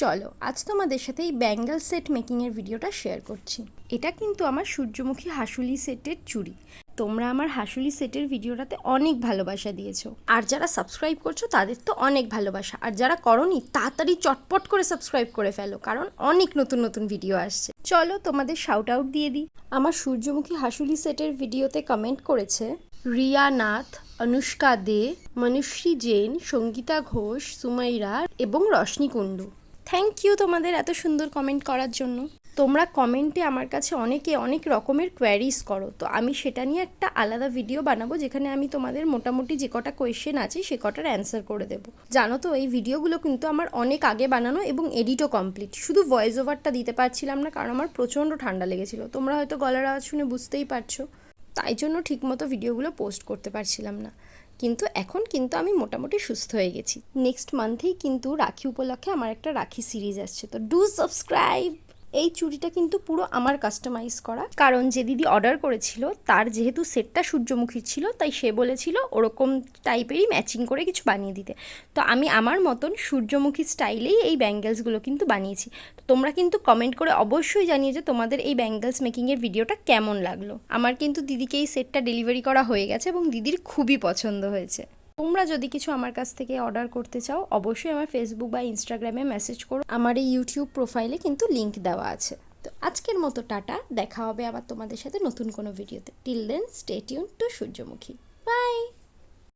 চলো আজ তোমাদের সাথে এই ব্যাঙ্গেল সেট মেকিংয়ের ভিডিওটা শেয়ার করছি। এটা কিন্তু আমার সূর্যমুখী হাসুলি সেটের চুড়ি। তোমরা আমার হাসুলি সেটের ভিডিওটাতে অনেক ভালোবাসা দিয়েছো, আর যারা সাবস্ক্রাইব করছো তাদের তো অনেক ভালোবাসা, আর যারা করোনি তাড়াতাড়ি চটপট করে সাবস্ক্রাইব করে ফেলো, কারণ অনেক নতুন নতুন ভিডিও আসছে। চলো তোমাদের শাউট আউট দিয়ে দিই। আমার সূর্যমুখী হাসুলি সেটের ভিডিওতে কমেন্ট করেছে রিয়া নাথ, অনুষ্কা দে, মনুশ্রী জৈন, সঙ্গীতা ঘোষ, সুমাইরা এবং রশ্মি কুণ্ডু। থ্যাংক ইউ তোমাদের এত সুন্দর কমেন্ট করার জন্য। তোমরা কমেন্টে আমার কাছে অনেক রকমের কোয়ারিজ করো, তো আমি সেটা নিয়ে একটা আলাদা ভিডিও বানাবো, যেখানে আমি তোমাদের মোটামুটি যে কটা কোয়েশ্চেন আছে সে কটার অ্যান্সার করে দেবো। জানো তো এই ভিডিওগুলো কিন্তু আমার অনেক আগে বানানো এবং এডিটও কমপ্লিট, শুধু ভয়েস ওভারটা দিতে পারছিলাম না কারণ আমার প্রচণ্ড ঠান্ডা লেগেছিলো। তোমরা হয়তো গলার আওয়াজ শুনে বুঝতেই পারছো, তাই জন্য ঠিকমতো ভিডিওগুলো পোস্ট করতে পারছিলাম না। কিন্তু এখন কিন্তু আমি মোটামুটি সুস্থ হয়ে গেছি। নেক্সট মান্থেই কিন্তু রাখি উপলক্ষে আমার একটা রাখি সিরিজ আসছে, তো ডু সাবস্ক্রাইব। এই চুড়িটা কিন্তু পুরো আমার কাস্টমাইজ করা, কারণ যে দিদি অর্ডার করেছিল তার যেহেতু সেটটা সূর্যমুখীর ছিল, তাই সে বলেছিল ওরকম টাইপেরই ম্যাচিং করে কিছু বানিয়ে দিতে। তো আমি আমার মতন সূর্যমুখী স্টাইলেই এই ব্যাঙ্গেলসগুলো কিন্তু বানিয়েছি। তো তোমরা কিন্তু কমেন্ট করে অবশ্যই জানিয়ে যে তোমাদের এই ব্যাঙ্গেলস মেকিংয়ের ভিডিওটা কেমন লাগলো। আমার কিন্তু দিদিকে এই সেটটা ডেলিভারি করা হয়ে গেছে এবং দিদির খুবই পছন্দ হয়েছে। তোমরা যদি কিছু আমার কাছ থেকে অর্ডার করতে চাও অবশ্যই আমার ফেসবুক বা ইনস্টাগ্রামে মেসেজ করো, আমার এই ইউটিউব প্রোফাইলে কিন্তু লিঙ্ক দেওয়া আছে। তো আজকের মতো টাটা, দেখা হবে আবার তোমাদের সাথে নতুন কোনো ভিডিওতে। Till then stay tune to সূর্যমুখী।